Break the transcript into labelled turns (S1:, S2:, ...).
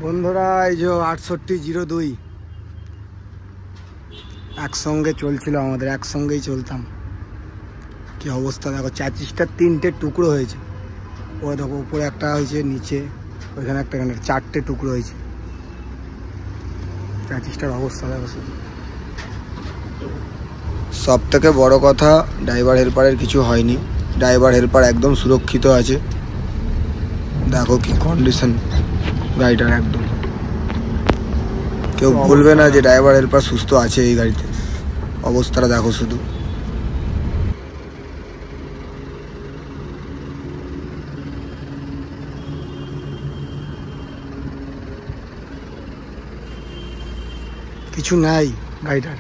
S1: বন্ধুরা এই যে 6802 একসঙ্গে চলছিল, আমাদের একসঙ্গেই চলতাম। কি অবস্থা দেখো, চ্যাচিসটার 3টে টুকরো হয়েছে। ও দেখো উপরে একটা হয়েছে, নিচে ওইখানে একটা, এখানে 4টে টুকরো হয়েছে। চ্যাচিসটার অবস্থা দেখো শুধু। সব থেকে বড় কথা, ড্রাইভার হেল্পারের কিছু হয়নি। ড্রাইভার হেল্পার একদম সুরক্ষিত আছে। দেখো কি কন্ডিশন গাড়িটার, একদম কেউ বলবে না যে ড্রাইভার হেল্পার সুস্থ আছে এই গাড়িতে। অবস্থাটা দেখো শুধু। কিছু নাই গাড়িটার।